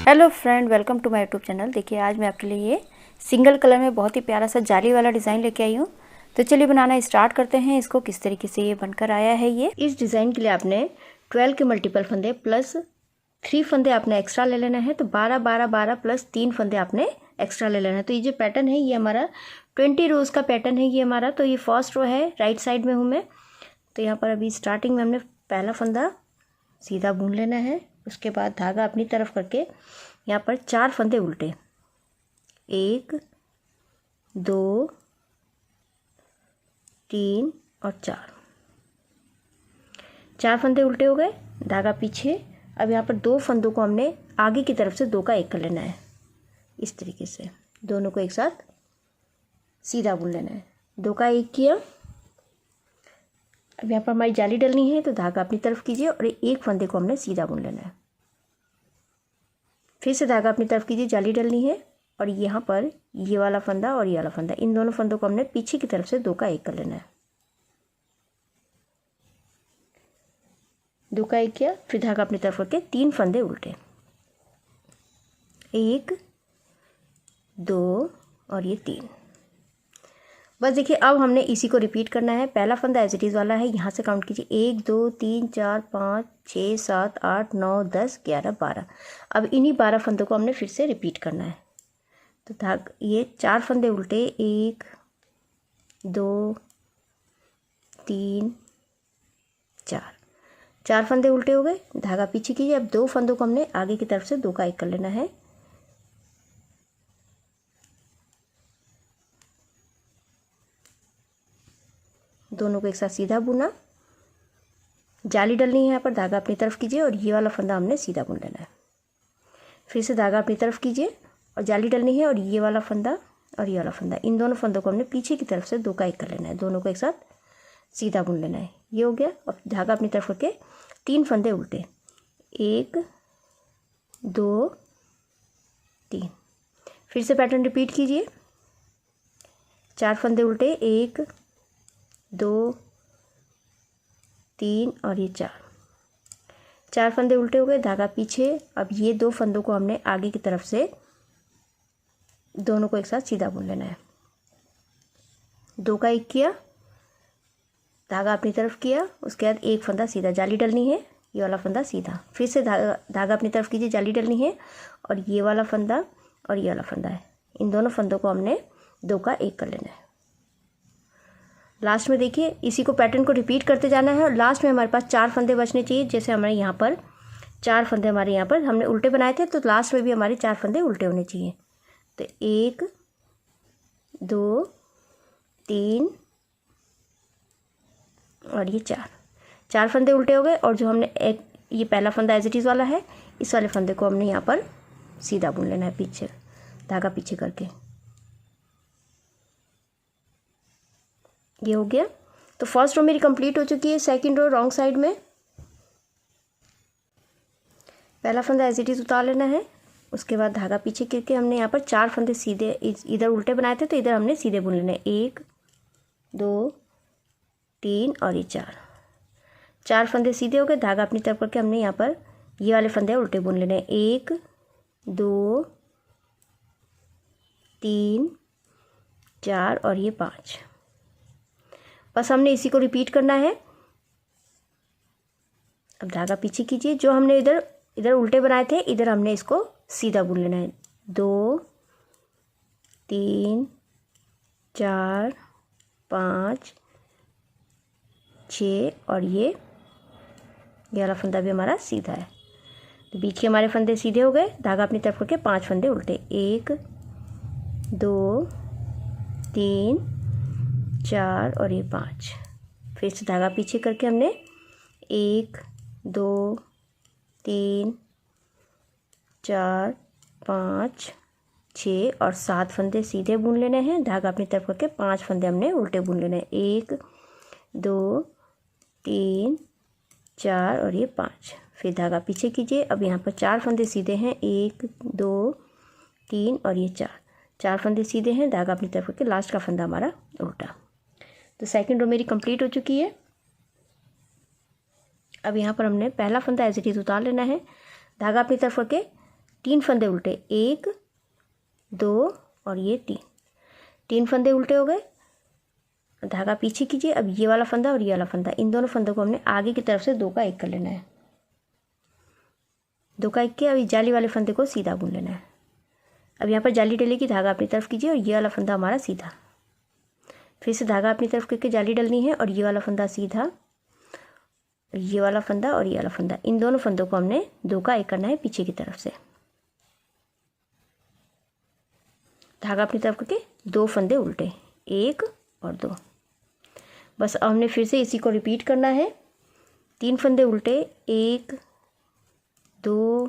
Hello friend, welcome to my YouTube channel. देखिए आज मैं आपके लिए सिंगल कलर में बहुत ही प्यारा सा जाली वाला डिज़ाइन लेके आई हूँ। तो चलिए बनाना स्टार्ट करते हैं इसको। किस तरीके से ये बनकर आया है। ये इस डिज़ाइन के लिए आपने 12 के मल्टीपल फंदे प्लस 3 फंदे आपने एक्स्ट्रा ले लेना है। तो 12 12 12 प्लस 3 फंदे आपने एक्स्ट्रा ले लेना है। तो ये जो पैटर्न है ये हमारा 20 रोज़ का पैटर्न है ये हमारा। तो ये फर्स्ट रो है, राइट साइड में हूँ मैं। तो यहाँ पर अभी स्टार्टिंग में हमने पहला फंदा सीधा बुन लेना है। उसके बाद धागा अपनी तरफ करके यहाँ पर 4 फंदे उल्टे, 1 2 3 और 4 फंदे उल्टे हो गए, धागा पीछे। अब यहाँ पर 2 फंदों को हमने आगे की तरफ से 2 का 1 कर लेना है। इस तरीके से दोनों को एक साथ सीधा बुन लेना है। 2 का 1 किया। अब यहाँ पर हमारी जाली डलनी है तो धागा अपनी तरफ कीजिए और 1 फंदे को हमने सीधा बुन लेना है। फिर से धागा अपनी तरफ कीजिए, जाली डलनी है और यहाँ पर ये वाला फंदा और ये वाला फंदा, इन दोनों फंदों को हमने पीछे की तरफ से 2 का 1 कर लेना है। 2 का 1 किया, फिर धागा अपनी तरफ करके 3 फंदे उल्टे, 1 2 और ये 3। बस देखिए अब हमने इसी को रिपीट करना है। पहला फंदा एज इट इज़ वाला है, यहाँ से काउंट कीजिए 1 2 3 4 5 6 7 8 9 10 11 12। अब इन्हीं 12 फंदों को हमने फिर से रिपीट करना है। तो ये 4 फंदे उल्टे, 1 2 3 4 फंदे उल्टे हो गए, धागा पीछे कीजिए। अब 2 फंदों को हमने आगे की तरफ से 2 का 1 कर लेना है। दोनों को एक साथ सीधा बुना, जाली डलनी है यहाँ पर, धागा अपनी तरफ कीजिए और ये वाला फंदा हमने सीधा बुन लेना है। फिर से धागा अपनी तरफ कीजिए और जाली डलनी है और ये वाला फंदा और ये वाला फंदा, इन दोनों फंदों को हमने पीछे की तरफ से 2 का 1 कर लेना है। दोनों को एक साथ सीधा बुन लेना है। ये हो गया। और धागा अपनी तरफ करके 3 फंदे उल्टे, 1 2 3। फिर से पैटर्न रिपीट कीजिए। 4 फंदे उल्टे, 1 2 3 और ये 4 फंदे उल्टे हो गए, धागा पीछे। अब ये 2 फंदों को हमने आगे की तरफ से दोनों को एक साथ सीधा बुन लेना है। 2 का 1 किया, धागा अपनी तरफ किया, उसके बाद 1 फंदा सीधा, जाली डलनी है, ये वाला फंदा सीधा। फिर से धागा अपनी तरफ कीजिए, जाली डलनी है और ये वाला फंदा और ये वाला फंदा है, इन दोनों फंदों को हमने 2 का 1 कर लेना है। लास्ट में देखिए इसी को पैटर्न को रिपीट करते जाना है और लास्ट में हमारे पास 4 फंदे बचने चाहिए। जैसे हमारे यहाँ पर 4 फंदे हमारे यहाँ पर हमने उल्टे बनाए थे, तो लास्ट में भी हमारे 4 फंदे उल्टे होने चाहिए। तो 1 2 3 और ये 4 फंदे उल्टे हो गए। और जो हमने ये पहला फंदा एज इट इज़ वाला है, इस वाले फंदे को हमने यहाँ पर सीधा बुन लेना है, पीछे धागा पीछे करके। ये हो गया। तो फर्स्ट रो मेरी कंप्लीट हो चुकी है। सेकंड रो रॉन्ग साइड में पहला फंदा एज इट इज़ उतार लेना है। उसके बाद धागा पीछे करके हमने यहाँ पर 4 फंदे सीधे इधर उल्टे बनाए थे, तो इधर हमने सीधे बुन लेने, 1 2 3 और ये 4 फंदे सीधे हो गए, धागा अपनी तरफ करके हमने यहाँ पर ये वाले फंदे उल्टे बुन लेने, 1 2 3 4 और ये 5। बस हमने इसी को रिपीट करना है। अब धागा पीछे कीजिए, जो हमने इधर उल्टे बनाए थे, इधर हमने इसको सीधा बुन लेना है, 2 3 4 5 6 और ये वाला फंदा भी हमारा सीधा है। तो बीच के हमारे फंदे सीधे हो गए, धागा अपनी तरफ करके 5 फंदे उल्टे, 1 2 3 4 और ये 5। फिर से धागा पीछे करके हमने 1 2 3 4 5 6 और 7 फंदे सीधे बुन लेने हैं, धागा अपनी तरफ करके 5 फंदे हमने उल्टे बुन लेने हैं, 1 2 3 4 और ये 5। फिर धागा पीछे कीजिए। अब यहाँ पर 4 फंदे सीधे हैं, 1 2 3 और ये 4 फंदे सीधे हैं, धागा अपनी तरफ करके लास्ट का फंदा हमारा उल्टा। तो सेकंड रो मेरी कंप्लीट हो चुकी है। अब यहाँ पर हमने पहला फंदा एज इट इज़ उतार लेना है, धागा अपनी तरफ करके 3 फंदे उल्टे, 1 2 और ये 3 फंदे उल्टे हो गए। धागा पीछे कीजिए। अब ये वाला फंदा और ये वाला फंदा, इन दोनों फंदों को हमने आगे की तरफ से 2 का 1 कर लेना है। 2 का 1 किया। अब जाली वाले फंदे को सीधा बुन लेना है। अब यहाँ पर जाली डलेगी, धागा अपनी तरफ कीजिए और ये वाला फंदा हमारा सीधा। फिर से धागा अपनी तरफ करके जाली डलनी है और ये वाला फंदा सीधा, ये वाला फंदा और ये वाला फंदा, इन दोनों फंदों को हमने 2 का 1 करना है पीछे की तरफ से। धागा अपनी तरफ करके 2 फंदे उल्टे, 1 और 2। बस अब हमने फिर से इसी को रिपीट करना है। 3 फंदे उल्टे, 1 2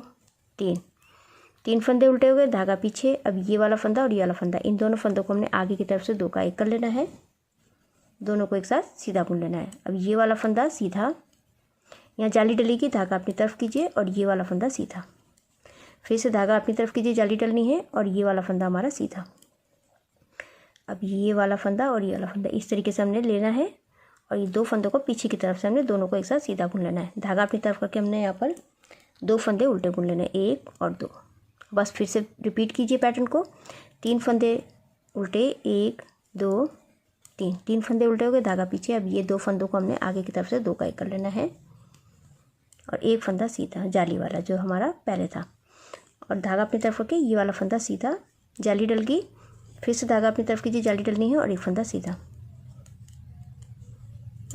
3 फंदे उल्टे हो गए। धागा पीछे। अब ये वाला फंदा और ये वाला फंदा, इन दोनों फंदों को हमने आगे की तरफ से 2 का 1 कर लेना है। दोनों को एक साथ सीधा बुन लेना है। अब ये वाला फंदा सीधा, यहाँ जाली डलेगी, धागा अपनी तरफ कीजिए और ये वाला फंदा सीधा। फिर से धागा अपनी तरफ कीजिए, जाली डलनी है और ये वाला फंदा हमारा सीधा। अब ये वाला फंदा और ये वाला फंदा इस तरीके से हमने लेना है और ये 2 फंदों को पीछे की तरफ से हमने दोनों को एक साथ सीधा बुन लेना है। धागा अपनी तरफ करके हमने यहाँ पर 2 फंदे उल्टे बुन लेने, 1 और 2। बस फिर से रिपीट कीजिए पैटर्न को। 3 फंदे उल्टे, 1 2 3 फंदे उल्टे हो गए। धागा पीछे। अब ये 2 फंदों को हमने आगे की तरफ से 2 का 1 कर लेना है और 1 फंदा सीधा, जाली वाला जो हमारा पहले था। और धागा अपनी तरफ करके ये वाला फंदा सीधा, जाली डल गई। फिर से धागा अपनी तरफ कीजिए, जाली डलनी है और 1 फंदा सीधा।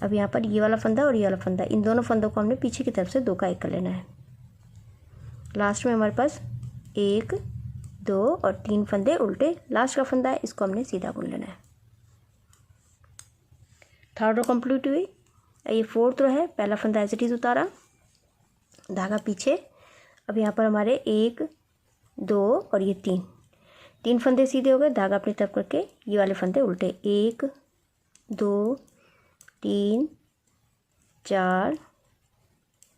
अब यहाँ पर ये वाला फंदा और ये वाला फंदा, इन दोनों फंदों को हमने पीछे की तरफ से 2 का 1 कर लेना है। लास्ट में हमारे पास 1 2 और 3 फंदे उल्टे, लास्ट का फंदा है, इसको हमने सीधा बुन लेना है। थर्ड रो कंप्लीट हुई। ये फोर्थ रो है। पहला फंदा एज इट इज़ उतारा, धागा पीछे। अब यहाँ पर हमारे 1 2 और ये 3 फंदे सीधे हो गए। धागा अपनी तरफ करके ये वाले फंदे उल्टे, 1 2 3 4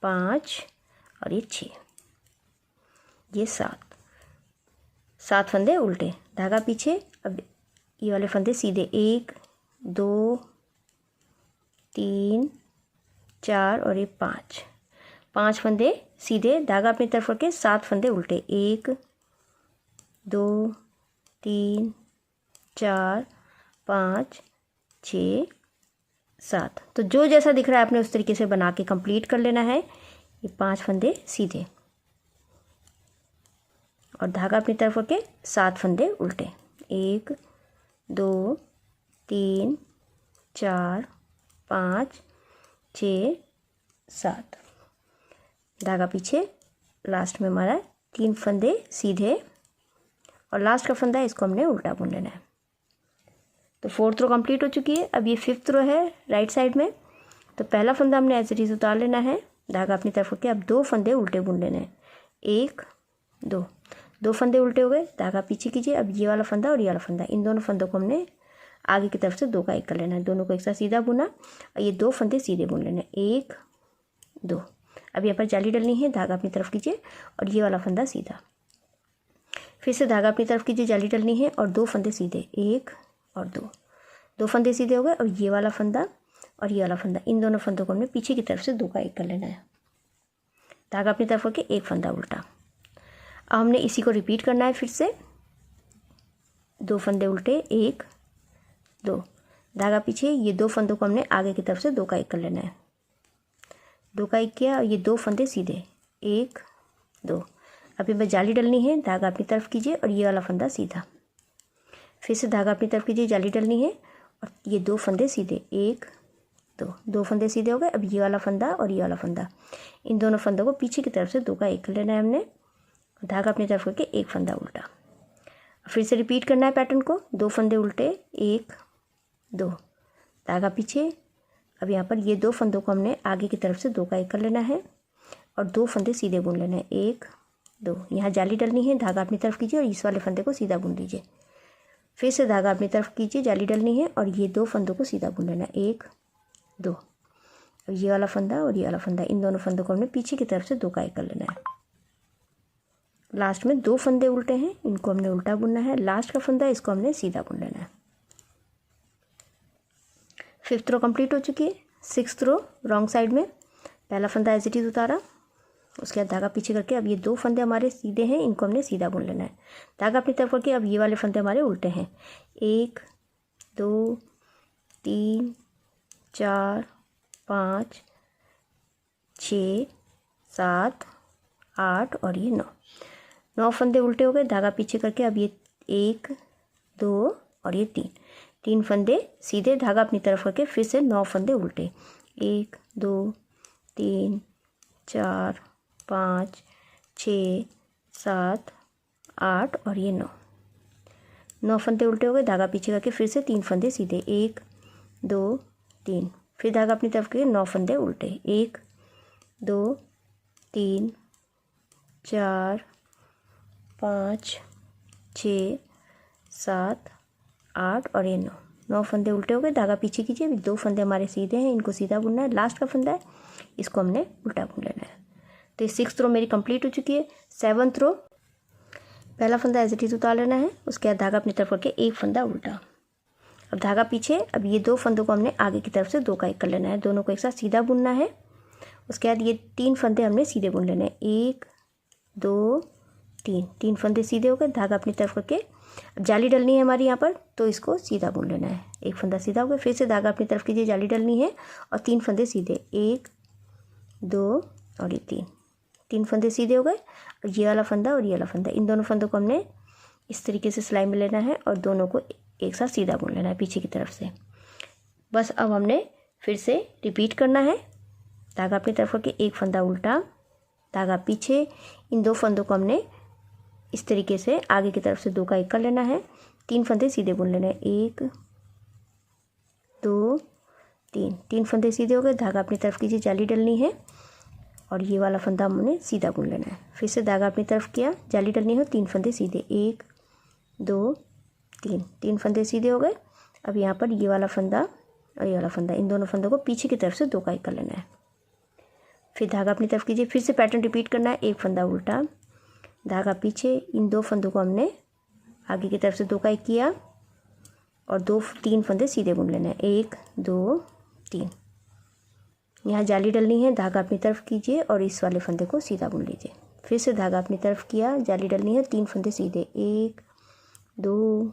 5 और ये 6, ये 7 फंदे उल्टे, धागा पीछे। अब ये वाले फंदे सीधे, 1 2 3 4 और ये 5 फंदे सीधे, धागा अपनी तरफ करके 7 फंदे उल्टे, 1 2 3 4 5 6 7। तो जो जैसा दिख रहा है आपने उस तरीके से बना के कंप्लीट कर लेना है। ये 5 फंदे सीधे और धागा अपनी तरफ करके 7 फंदे उल्टे, 1 2 3 4 5 6 7, धागा पीछे। लास्ट में हमारा 3 फंदे सीधे और लास्ट का फंदा है, इसको हमने उल्टा बुन लेना है। तो फोर्थ रो कंप्लीट हो चुकी है। अब ये फिफ्थ रो है राइट साइड में। तो पहला फंदा हमने एज इट इज़ उतार लेना है, धागा अपनी तरफ करके। अब 2 फंदे उल्टे बुन लेने हैं, 1 2 फंदे उल्टे हो गए। धागा पीछे कीजिए। अब ये वाला फंदा और ये वाला फंदा, इन दोनों फंदों को हमने आगे की तरफ से 2 का 1 कर लेना है। दोनों को एक साथ सीधा बुना और ये 2 फंदे सीधे बुन लेने, 1 2। अब यहाँ पर जाली डलनी है, धागा अपनी तरफ कीजिए और ये वाला फंदा सीधा। फिर से धागा अपनी तरफ कीजिए, जाली डलनी है और 2 फंदे सीधे, 1 और 2 फंदे सीधे हो गए। और ये वाला फंदा और ये वाला फंदा, इन दोनों फंदों को हमने पीछे की तरफ से 2 का 1 कर लेना है। धागा अपनी तरफ करके 1 फंदा उल्टा। अब हमने इसी को रिपीट करना है फिर से। 2 फंदे उल्टे, 1 2, धागा पीछे। ये 2 फंदों को हमने आगे की तरफ से 2 का 1 कर लेना है। 2 का 1 किया और ये 2 फंदे सीधे, 1 2। अभी बस जाली डलनी है, धागा अपनी तरफ कीजिए और ये वाला फंदा सीधा। फिर से धागा अपनी तरफ कीजिए, जाली डलनी है और ये 2 फंदे सीधे, 1 2 फंदे सीधे हो गए। अब ये वाला फंदा और ये वाला फंदा, इन दोनों फंदों को पीछे की तरफ से 2 का 1 कर लेना है हमने। धागा अपनी तरफ करके 1 फंदा उल्टा। फिर से रिपीट करना है पैटर्न को। 2 फंदे उल्टे, 1 2, धागा पीछे। अब यहाँ पर ये 2 फंदों को हमने आगे की तरफ से 2 का 1 कर लेना है और 2 फंदे सीधे बुन लेना है, 1 2। यहाँ जाली डलनी है, धागा अपनी तरफ कीजिए और इस वाले फंदे को सीधा बुन लीजिए। फिर से धागा अपनी तरफ कीजिए, जाली डलनी है और ये 2 फंदों को सीधा बुन लेना है, 1 2। अब ये वाला फंदा और ये वाला फंदा, इन दोनों फंदों को हमने पीछे की तरफ से 2 का 1 कर लेना है। लास्ट में 2 फंदे उल्टे हैं, इनको हमने उल्टा बुनना है। लास्ट का फंदा, इसको हमने सीधा बुन लेना है। फिफ्थ रो कंप्लीट हो चुकी है। सिक्स्थ रो रॉन्ग साइड में। पहला फंदा एज इट इज़ उतारा, उसके बाद धागा पीछे करके अब ये 2 फंदे हमारे सीधे हैं, इनको हमने सीधा बुन लेना है। धागा अपनी तरफ करके अब ये वाले फंदे हमारे उल्टे हैं। 1 2 3 4 5 6 7 8 और ये 9 फंदे उल्टे हो गए। धागा पीछे करके अब ये 1 2 और ये 3 फंदे सीधे, धागा अपनी तरफ करके फिर से 9 फंदे उल्टे। 1 2 3 4 5 6 7 8 और ये 9 फंदे उल्टे हो गए। धागा पीछे करके फिर से 3 फंदे सीधे। 1 2 3 फिर धागा अपनी तरफ करके 9 फंदे उल्टे। 1 2 3 4 5 6 7 8 और ये 9 फंदे उल्टे हो गए। धागा पीछे कीजिए। अभी 2 फंदे हमारे सीधे हैं, इनको सीधा बुनना है। लास्ट का फंदा है, इसको हमने उल्टा बुन लेना है। तो ये 6th रो मेरी कंप्लीट हो चुकी है। 7th रो, पहला फंदा एज इट इज उतार लेना है। उसके बाद धागा अपनी तरफ करके 1 फंदा उल्टा। अब धागा पीछे, अब ये 2 फंदों को हमने आगे की तरफ से 2 का 1 कर लेना है। दोनों को एक साथ सीधा बुनना है। उसके बाद ये 3 फंदे हमने सीधे बुन लेने हैं। 1 2 3 फंदे सीधे हो गए। धागा अपनी तरफ करके अब जाली डलनी है हमारी यहाँ पर, तो इसको सीधा बुन लेना है। 1 फंदा सीधा हो गया, फिर से धागा अपनी तरफ कीजिए, जाली डलनी है और 3 फंदे सीधे। 1 2 और ये 3 फंदे सीधे हो गए। और ये वाला फंदा और ये वाला फंदा, इन दोनों फंदों को हमने इस तरीके से सिलाई में लेना है और दोनों को एक साथ सीधा बुन लेना है पीछे की तरफ से। बस अब हमने फिर से रिपीट करना है। धागा अपनी तरफ करके 1 फंदा उल्टा, धागा पीछे, इन 2 फंदों को हमने इस तरीके से आगे की तरफ से 2 का 1 कर लेना है। 3 फंदे सीधे बुन लेना है। 1 2 3 फंदे सीधे हो गए। धागा अपनी तरफ कीजिए, जाली डलनी है और ये वाला फंदा हमने सीधा बुन लेना है। फिर से धागा अपनी तरफ किया, जाली डलनी है, 3 फंदे सीधे। 1 2 3 फंदे सीधे हो गए। अब यहाँ पर ये वाला फंदा और ये वाला फंदा, इन दोनों फंदों को पीछे की तरफ से 2 का 1 कर लेना है। फिर धागा अपनी तरफ कीजिए, फिर से पैटर्न रिपीट करना है। 1 फंदा उल्टा, धागा पीछे, इन 2 फंदों को हमने आगे की तरफ से 2 का 1 किया और 3 फंदे सीधे बुन लेना है। 1 2 3 यहाँ जाली डलनी है। धागा अपनी तरफ कीजिए और इस वाले फंदे को सीधा बुन लीजिए। फिर से धागा अपनी तरफ किया, जाली डलनी है, 3 फंदे सीधे। 1 2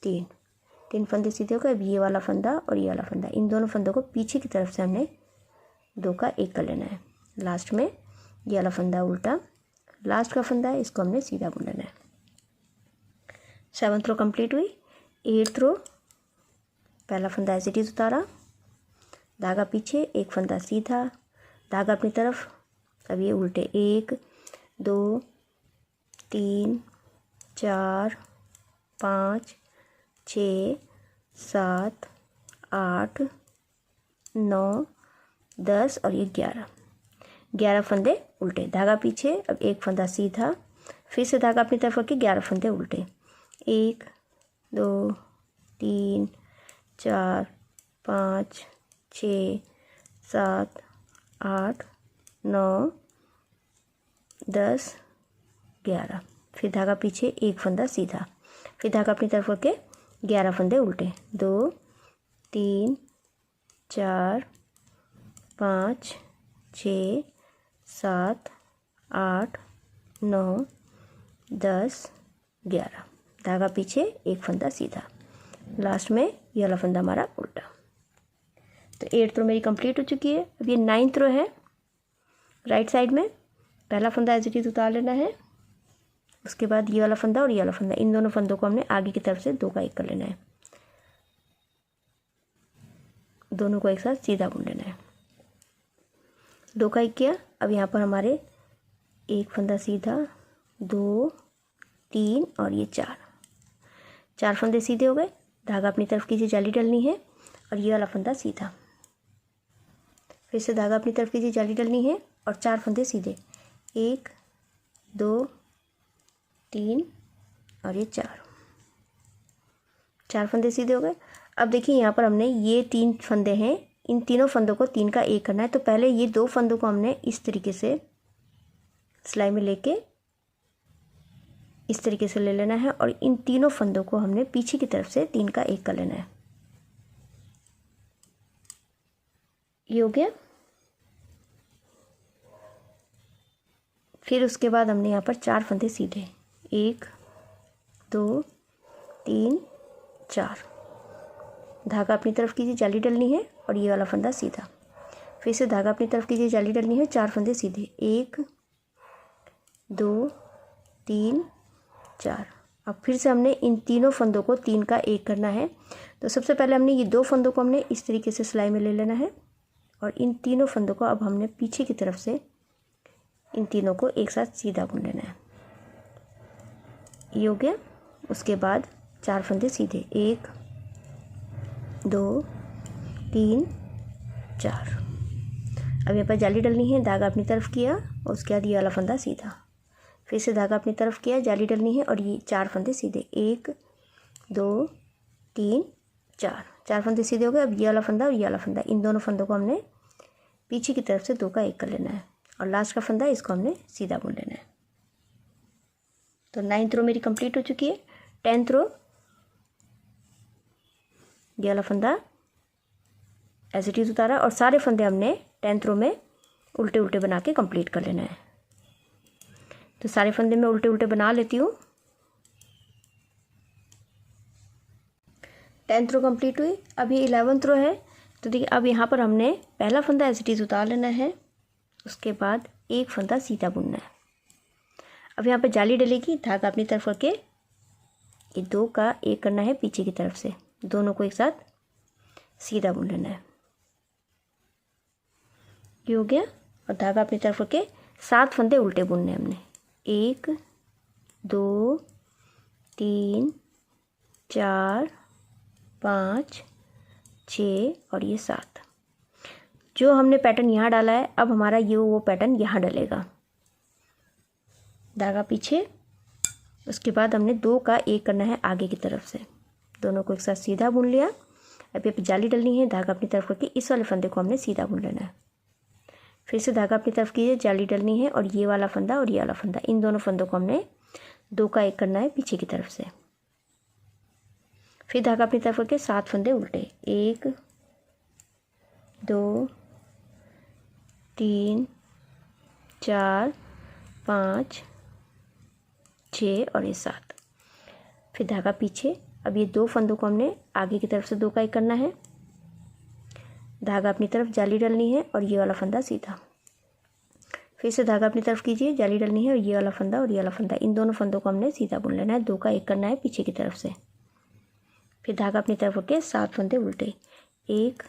3 फंदे सीधे हो गए। अब ये वाला फंदा और ये वाला फंदा, इन दोनों फंदों को पीछे की तरफ से हमने 2 का 1 कर लेना है। लास्ट में ये वाला फंदा उल्टा, लास्ट का फंदा है, इसको हमने सीधा बुन लेना है। 7th रो कंप्लीट हुई। 8th रो, पहला फंदा एज इट इज उतारा, धागा पीछे, 1 फंदा सीधा, धागा अपनी तरफ, अब ये उल्टे। 1 2 3 4 5 6 7 8 9 10 और ये 11 फंदे उल्टे। धागा पीछे, अब 1 फंदा सीधा, फिर से धागा अपनी तरफ रखिए, 11 फंदे उल्टे। 1 2 3 4 5 6 7 8 9 10 11। फिर धागा पीछे, 1 फंदा सीधा, फिर धागा अपनी तरफ रखे, 11 फंदे उल्टे। 2 3 4 5 6 7 8 9 10 11। धागा पीछे, 1 फंदा सीधा, लास्ट में ये वाला फंदा हमारा उल्टा। तो 8th रो मेरी कंप्लीट हो चुकी है। अब ये 9th रो है। राइट साइड में पहला फंदा एज इट इज उतार लेना है। उसके बाद ये वाला फंदा और ये वाला फंदा, इन दोनों फंदों को हमने आगे की तरफ से 2 का 1 कर लेना है। दोनों को एक साथ सीधा बुन लेना है। 2 का 1 किया। अब यहाँ पर हमारे 1 फंदा सीधा, 2 3 और ये 4 फंदे सीधे हो गए। धागा अपनी तरफ कीजिए, जाली डलनी है और ये वाला फंदा सीधा, फिर से धागा अपनी तरफ कीजिए, जाली डलनी है और 4 फंदे सीधे। 1 2 3 और ये 4 फंदे सीधे हो गए। अब देखिए यहाँ पर हमने ये 3 फंदे हैं, इन तीनों फंदों को 3 का 1 करना है। तो पहले ये 2 फंदों को हमने इस तरीके से सिलाई में लेके इस तरीके से ले लेना है और इन तीनों फंदों को हमने पीछे की तरफ से 3 का 1 कर लेना है। ये हो गया। फिर उसके बाद हमने यहाँ पर 4 फंदे सीधे, 1 2 3 4। धागा अपनी तरफ कीजिए, जाली डलनी है और ये वाला फंदा सीधा। फिर से धागा अपनी तरफ कीजिए, जाली डलनी है, 4 फंदे सीधे, 1 2 3 4। अब फिर से हमने इन तीनों फंदों को 3 का 1 करना है। तो सबसे पहले हमने ये 2 फंदों को हमने इस तरीके से सिलाई में ले लेना है और इन तीनों फंदों को अब हमने पीछे की तरफ से इन तीनों को एक साथ सीधा बुन लेना है। ये हो गया। उसके बाद 4 फंदे सीधे, 1 2 3 4। अब यहाँ पर जाली डलनी है, धागा अपनी तरफ किया और उसके बाद ये वाला फंदा सीधा। फिर से धागा अपनी तरफ किया, जाली डलनी है और ये 4 फंदे सीधे, 1 2 3 4। 4 फंदे सीधे हो गए। अब ये वाला फंदा और ये वाला फंदा, इन दोनों फंदों को हमने पीछे की तरफ से 2 का 1 कर लेना है और लास्ट का फंदा इसको हमने सीधा बुन लेना है। तो 9th रो मेरी कंप्लीट हो चुकी है। 10th रो, ये वाला फंदा एज इट इज उतारा और सारे फंदे हमने 10th रो में उल्टे उल्टे बना के कंप्लीट कर लेना है। तो सारे फंदे में उल्टे उल्टे बना लेती हूँ। 10th रो कंप्लीट हुई। अभी 11th रो है। तो देखिए अब यहाँ पर हमने पहला फंदा एज इट इज उतार लेना है, उसके बाद एक फंदा सीधा बुनना है। अब यहाँ पर जाली डलेगी, धागा अपनी तरफ करके ये 2 का 1 करना है पीछे की तरफ से, दोनों को एक साथ सीधा बुन लेना है। ये हो गया। और धागा अपनी तरफ करके 7 फंदे उल्टे बुनने हैं हमने, 1 2 3 4 5 6 और ये 7। जो हमने पैटर्न यहाँ डाला है अब हमारा ये वो पैटर्न यहाँ डलेगा। धागा पीछे, उसके बाद हमने 2 का 1 करना है आगे की तरफ से, दोनों को एक साथ सीधा बुन लिया। अब ये जाली डलनी है, धागा अपनी तरफ करके इस वाले फंदे को हमने सीधा बुन लेना है। फिर से धागा अपनी तरफ कीजिए, जाली डलनी है और ये वाला फंदा और ये वाला फंदा, इन दोनों फंदों को हमने 2 का 1 करना है पीछे की तरफ से। फिर धागा अपनी तरफ करके 7 फंदे उल्टे, 1 2 3 4 5 6 और ये 7। फिर धागा पीछे। अब ये 2 फंदों को हमने आगे की तरफ से 2 का 1 करना है, धागा अपनी तरफ, जाली डलनी है और ये वाला फंदा सीधा। फिर से धागा अपनी तरफ कीजिए, जाली डलनी है और ये वाला फंदा और ये वाला फंदा, इन दोनों फंदों को हमने सीधा बुन लेना है, 2 का 1 करना है पीछे की तरफ से। फिर धागा अपनी तरफ होके 7 फंदे उल्टे, 1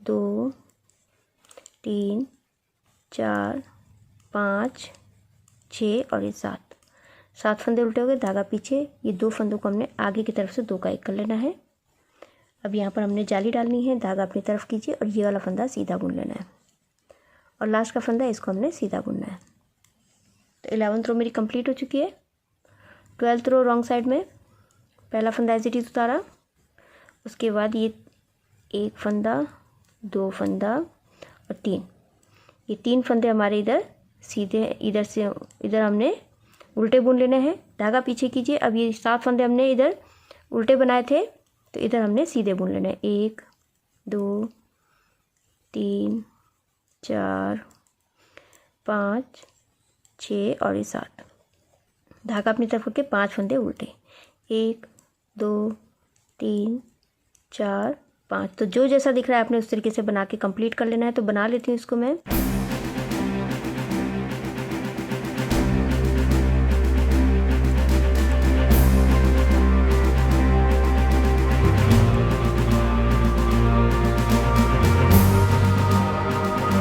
2 3 4 5 6 और ये 7 फंदे उल्टे हो गए। धागा पीछे, ये 2 फंदों को हमने आगे की तरफ से 2 का 1 कर लेना है। अब यहाँ पर हमने जाली डालनी है, धागा अपनी तरफ कीजिए और ये वाला फंदा सीधा बुन लेना है और लास्ट का फंदा इसको हमने सीधा बुनना है। तो 11th रो मेरी कंप्लीट हो चुकी है। 12th रो रॉन्ग साइड में पहला फंदा एज इट इज उतारा, उसके बाद ये 1 फंदा 2 फंदा और 3, ये 3 फंदे हमारे इधर सीधे, इधर से इधर हमने उल्टे बुन लेने हैं। धागा पीछे कीजिए। अब ये 7 फंदे हमने इधर उल्टे बनाए थे तो इधर हमने सीधे बुन लेना है, 1 2 3 4 5 6 और ये 7। धागा अपनी तरफ करके 5 फंदे उल्टे, 1 2 3 4 5। तो जो जैसा दिख रहा है आपने उस तरीके से बना के कंप्लीट कर लेना है। तो बना लेती हूँ इसको मैं।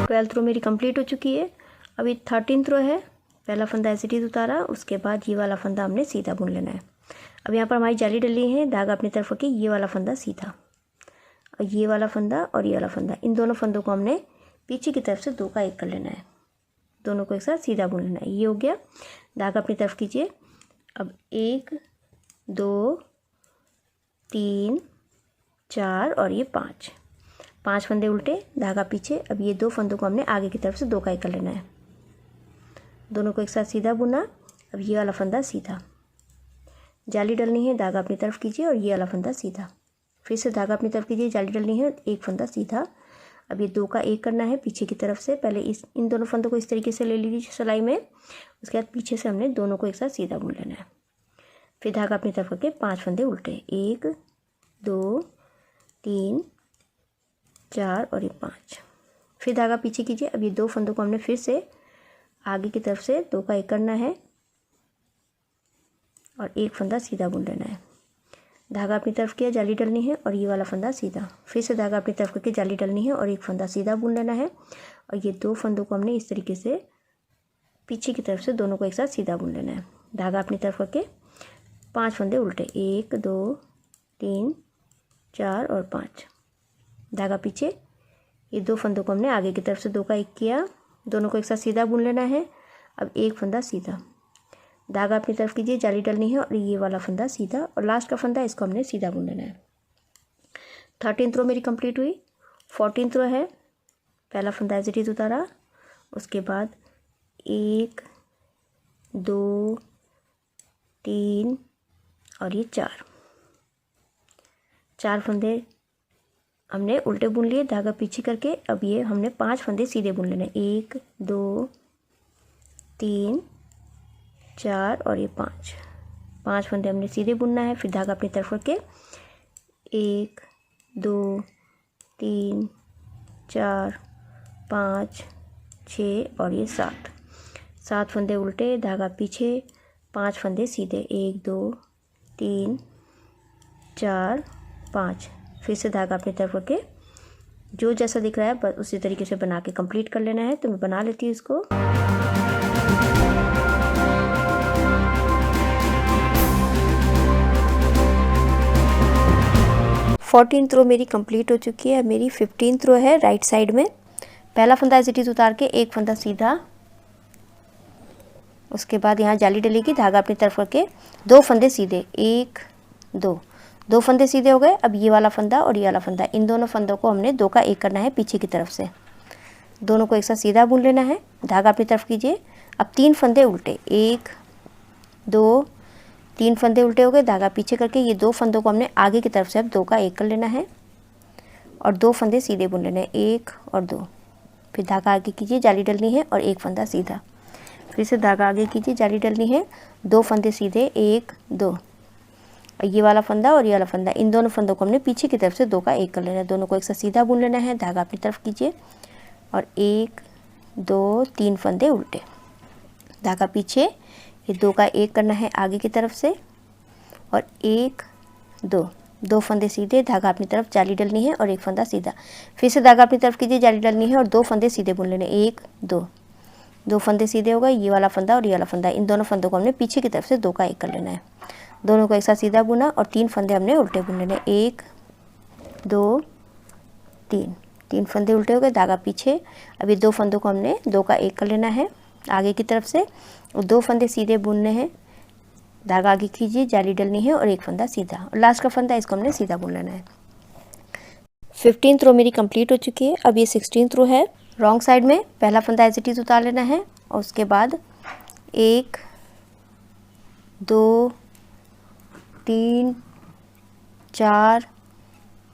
ट्वेल्थ रो मेरी कंप्लीट हो चुकी है। अभी 13th रो है। पहला फंदा एज इट इज उतारा, उसके बाद ये वाला फंदा हमने सीधा बुन लेना है। अब यहाँ पर हमारी जाली डली है, धागा अपनी तरफ रखिए, ये वाला फंदा सीधा और ये वाला फंदा और ये वाला फंदा, इन दोनों फंदों को हमने पीछे की तरफ से 2 का 1 कर लेना है, दोनों को एक साथ सीधा बुन लेना है। ये हो गया। धागा अपनी तरफ कीजिए। अब 1 2 3 4 और ये 5 फंदे उल्टे, धागा पीछे। अब ये 2 फंदों को हमने आगे की तरफ से 2 का 1 कर लेना है, दोनों को एक साथ सीधा बुना। अब ये वाला फंदा सीधा, जाली डलनी है, धागा अपनी तरफ कीजिए और ये वाला फंदा सीधा। फिर से धागा अपनी तरफ कीजिए, जाली डलनी है, एक फंदा सीधा अब ये 2 का 1 करना है पीछे की तरफ से। पहले इन दोनों फंदों को इस तरीके से ले लीजिए सिलाई में, उसके बाद पीछे से हमने दोनों को एक साथ सीधा बुन लेना है। फिर धागा अपनी तरफ करके 5 फंदे उल्टे, 1 2 3 4 और ये 5। फिर धागा पीछे कीजिए। अब ये 2 फंदों को हमने फिर से आगे की तरफ से 2 का 1 करना है और एक फंदा सीधा बुन लेना है। धागा अपनी तरफ किया, जाली डलनी है और ये वाला फंदा सीधा। फिर से धागा अपनी तरफ करके जाली डलनी है और एक फंदा सीधा बुन लेना है। और ये 2 फंदों को हमने इस तरीके से पीछे की तरफ से दोनों को एक साथ सीधा बुन लेना है। धागा अपनी तरफ करके 5 फंदे उल्टे, 1 2 3 4 और 5। धागा पीछे, ये 2 फंदों को हमने आगे की तरफ से 2 का 1 किया, दोनों को एक साथ सीधा बुन लेना है। अब एक फंदा सीधा, धागा अपनी तरफ कीजिए, जाली डलनी है और ये वाला फंदा सीधा और लास्ट का फंदा इसको हमने सीधा बुन लेना है। 13th रो मेरी कंप्लीट हुई। 14th रो है, पहला फंदा एज इट इज उतारा, उसके बाद 1 2 3 और ये 4 फंदे हमने उल्टे बुन लिए धागा पीछे करके। अब ये हमने 5 फंदे सीधे बुन लेने, 1 2 3 4 और ये 5 फंदे हमने सीधे बुनना है। फिर धागा अपनी तरफ करके 1 2 3 4 5 6 और ये 7 फंदे उल्टे, धागा पीछे, 5 फंदे सीधे, 1 2 3 4 5। फिर से धागा अपनी तरफ करके जो जैसा दिख रहा है बस उसी तरीके से बना के कंप्लीट कर लेना है। तो मैं बना लेती हूँ इसको। 14th रो मेरी कंप्लीट हो चुकी है। मेरी 15th रो है राइट साइड में। पहला फंदा एज इट इज उतार के एक फंदा सीधा, उसके बाद यहाँ जाली डलेगी, धागा अपनी तरफ करके 2 फंदे सीधे, 1 2 फंदे सीधे हो गए। अब ये वाला फंदा और ये वाला फंदा, इन दोनों फंदों को हमने 2 का 1 करना है पीछे की तरफ से, दोनों को एक साथ सीधा बुन लेना है। धागा अपनी तरफ कीजिए। अब 3 फंदे उल्टे, 1 2 3 फंदे उल्टे हो गए, धागा पीछे करके ये 2 फंदों को हमने आगे की तरफ से अब 2 का 1 कर लेना है और 2 फंदे सीधे बुन लेने हैं, 1 और 2। फिर धागा आगे कीजिए, जाली डलनी है और एक फंदा सीधा। फिर से धागा आगे कीजिए, जाली डलनी है, 2 फंदे सीधे, 1 2। ये वाला फंदा और ये वाला फंदा, इन दोनों फंदों को हमने पीछे की तरफ से 2 का 1 कर लेना है, दोनों को एक साथ सीधा बुन लेना है। धागा अपनी तरफ कीजिए और 1 2 3 फंदे उल्टे, धागा पीछे, ये 2 का 1 करना है आगे की तरफ से और 1 2 फंदे सीधे, धागा अपनी तरफ, जाली डलनी है और एक फंदा सीधा। फिर से धागा अपनी तरफ कीजिए, जाली डलनी है और 2 फंदे सीधे बुन लेने, 1 2 फंदे सीधे हो गए। ये वाला फंदा और ये वाला फंदा, इन दोनों फंदों को हमने पीछे की तरफ से 2 का 1 कर लेना है, दोनों को एक साथ सीधा बुना और 3 फंदे हमने उल्टे बुन लेने, 1 2 3 फंदे उल्टे हो गए, धागा पीछे। अभी 2 फंदों को हमने 2 का 1 कर लेना है आगे की तरफ से और 2 फंदे सीधे बुनने हैं, धागा आगे कीजिए, जाली डलनी है और एक फंदा सीधा और लास्ट का फंदा इसको हमने सीधा बुन लेना है। 15th रो मेरी कंप्लीट हो चुकी है। अब ये 16th रो है। रॉन्ग साइड में पहला फंदा एज इट इज उतार लेना है और उसके बाद 1 2 3 4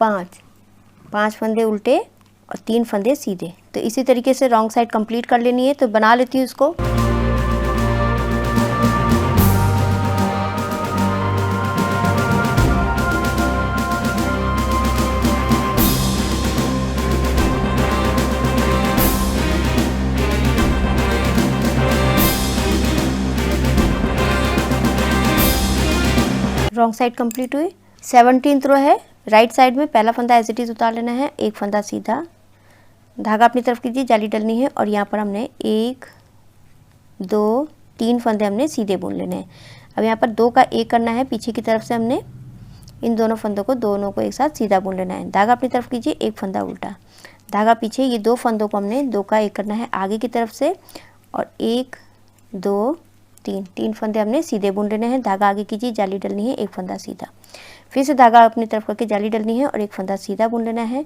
5 फंदे उल्टे और 3 फंदे सीधे। तो इसी तरीके से रॉन्ग साइड कंप्लीट कर लेनी है। तो बना लेती हूँ इसको। रॉन्ग साइड कंप्लीट हुई। 17th रो है। राइट साइड में पहला फंदा एज इट इज उतार लेना है, एक फंदा सीधा, धागा अपनी तरफ कीजिए, जाली डलनी है और यहाँ पर हमने 1 2 3 फंदे हमने सीधे बुन लेने हैं। अब यहाँ पर 2 का 1 करना है पीछे की तरफ से, हमने इन दोनों फंदों को एक साथ सीधा बुन लेना है। धागा अपनी तरफ कीजिए, एक फंदा उल्टा, धागा पीछे, ये 2 फंदों को हमने 2 का 1 करना है आगे की तरफ से और 1 2 3 फंदे हमने सीधे बुन लेने हैं। धागा आगे कीजिए, जाली डलनी है, एक फंदा सीधा। फिर से धागा अपनी तरफ करके जाली डलनी है और एक फंदा सीधा बुन लेना है,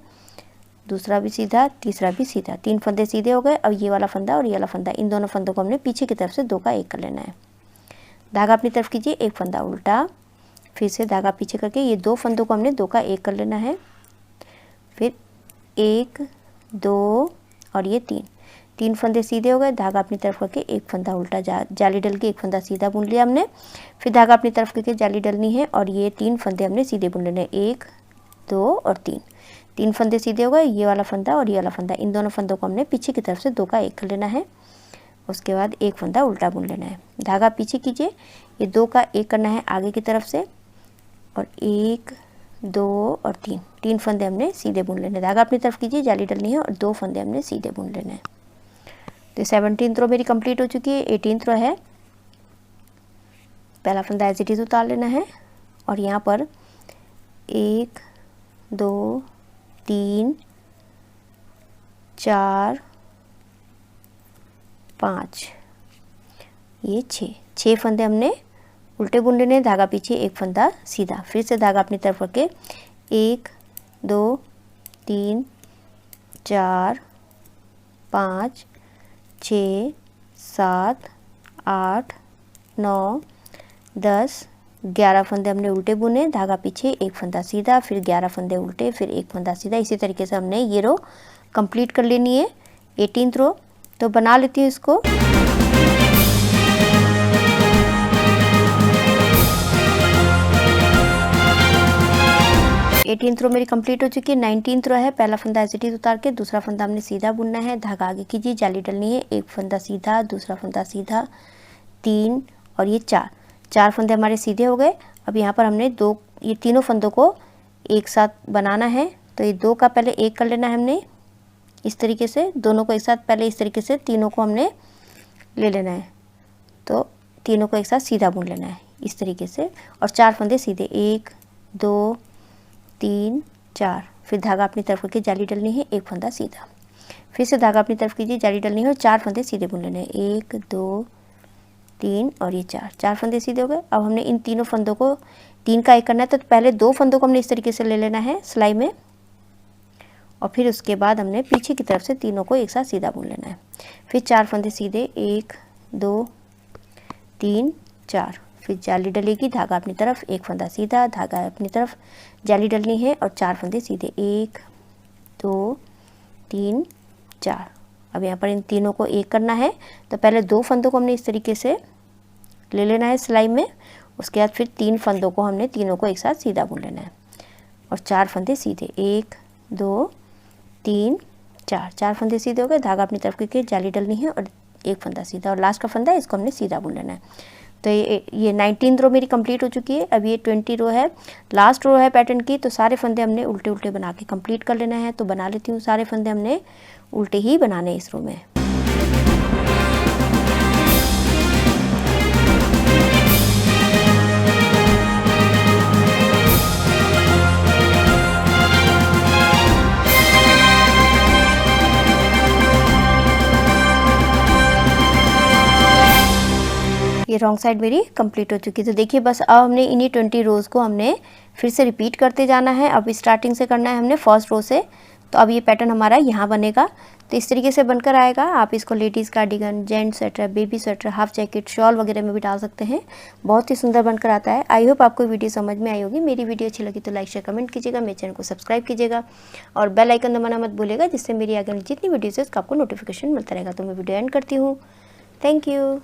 दूसरा भी सीधा, तीसरा भी सीधा। 3 फंदे सीधे हो गए। अब ये वाला फंदा और ये वाला फंदा, इन दोनों फंदों को हमने पीछे की तरफ से 2 का 1 कर लेना है। धागा अपनी तरफ कीजिए, एक फंदा उल्टा, फिर से धागा पीछे करके ये 2 फंदों को हमने 2 का 1 कर लेना है। फिर 1 2 और ये 3 फंदे सीधे हो गए। धागा अपनी तरफ करके एक फंदा उल्टा जाली डल के एक फंदा सीधा बुन लिया हमने। फिर धागा अपनी तरफ करके जाली डलनी है और ये 3 फंदे हमने सीधे बुन लेने, 1 2 और 3 फंदे सीधे हो गए। ये वाला फंदा और ये वाला फंदा, इन दोनों फंदों को हमने पीछे की तरफ से 2 का 1 कर लेना है। उसके बाद एक फंदा उल्टा बुन लेना है। धागा पीछे कीजिए, ये 2 का 1 करना है आगे की तरफ से और 1 2 और 3 फंदे हमने सीधे बुन लेने। धागा अपनी तरफ कीजिए, जाली डलनी है और 2 फंदे हमने सीधे बुन लेने हैं। तो 17th रो मेरी कंप्लीट हो चुकी है। 18th रो है, पहला फंदा एज इट इज उतार लेना है और यहाँ पर 1 2 3 4 5 ये 6 फंदे हमने उल्टे बुन लेने। धागा पीछे एक फंदा सीधा, फिर से धागा अपनी तरफ करके 1 2 3 4 5 6 7 8 9 10 11 फंदे हमने उल्टे बुने। धागा पीछे एक फंदा सीधा, फिर 11 फंदे उल्टे, फिर एक फंदा सीधा। इसी तरीके से हमने ये रो कंप्लीट कर लेनी है। 18th रो तो बना लेती हूँ इसको। एटीनथ रो मेरी कंप्लीट हो चुकी है। 19th रो है, पहला फंदा एज इट इज उतार के दूसरा फंदा हमने सीधा बुनना है। धागा आगे कीजिए, जाली डलनी है, एक फंदा सीधा, दूसरा फंदा सीधा, 3 और ये 4 फंदे हमारे सीधे हो गए। अब यहाँ पर हमने ये तीनों फंदों को एक साथ बनाना है। तो ये 2 का पहले 1 कर लेना है हमने, इस तरीके से दोनों को एक साथ, पहले इस तरीके से तीनों को हमने ले लेना है। तो तीनों को एक साथ सीधा बुन लेना है इस तरीके से और 4 फंदे सीधे, 1 2 3 4। फिर धागा अपनी तरफ करके जाली डलनी है, एक फंदा सीधा, फिर से धागा अपनी तरफ कीजिए, जाली डलनी है और 4 फंदे सीधे बुन लेने हैं, 1 2 3 और ये 4 फंदे सीधे हो गए। अब हमने इन तीनों फंदों को 3 का 1 करना है। तो पहले 2 फंदों को हमने इस तरीके से ले लेना है सिलाई में और फिर उसके बाद हमने पीछे की तरफ से तीनों को एक साथ सीधा बुन लेना है। फिर 4 फंदे सीधे, 1 2 3 4। फिर जाली डलेगी, धागा अपनी तरफ, एक फंदा सीधा, धागा अपनी तरफ, जाली डलनी है और 4 फंदे सीधे, 1 2 3 4। अब यहाँ पर इन तीनों को 1 करना है। तो पहले 2 फंदों को हमने इस तरीके से ले लेना है सिलाई में। उसके बाद फिर 3 फंदों को हमने तीनों को एक साथ सीधा बुन लेना है और 4 फंदे सीधे, 1 2 3 4 फंदे सीधे हो गए। धागा अपनी तरफ करके जाली डलनी है और एक फंदा सीधा और लास्ट का फंदा इसको हमने सीधा बुन लेना है। तो ये 19th रो मेरी कंप्लीट हो चुकी है। अब ये 20 रो है, लास्ट रो है पैटर्न की। तो सारे फंदे हमने उल्टे उल्टे बना के कंप्लीट कर लेना है। तो बना लेती हूँ, सारे फंदे हमने उल्टे ही बनाने इस रो में। ये रॉन्ग साइड मेरी कंप्लीट हो चुकी है। तो देखिए बस अब हमने इन्हीं 20 रोज़ को हमने फिर से रिपीट करते जाना है। अब स्टार्टिंग से करना है हमने फर्स्ट रो से। तो अब ये पैटर्न हमारा यहाँ बनेगा। तो इस तरीके से बनकर आएगा। आप इसको ladies cardigan, gents sweater, baby sweater, half jacket, shawl वगैरह में भी डाल सकते हैं। बहुत ही सुंदर बनकर आता है। आई होप आपको वीडियो समझ में आई होगी। मेरी वीडियो अच्छी लगी तो लाइक शेयर कमेंट कीजिएगा, मेरे चैनल को सब्सक्राइब कीजिएगा और बेल आइकन दबाना मत भूलिएगा, जिससे मेरी आगे जितनी वीडियोज़ है उसका आपको नोटिफिकेशन मिलता रहेगा। तो मैं वीडियो एंड करती हूँ। Thank you.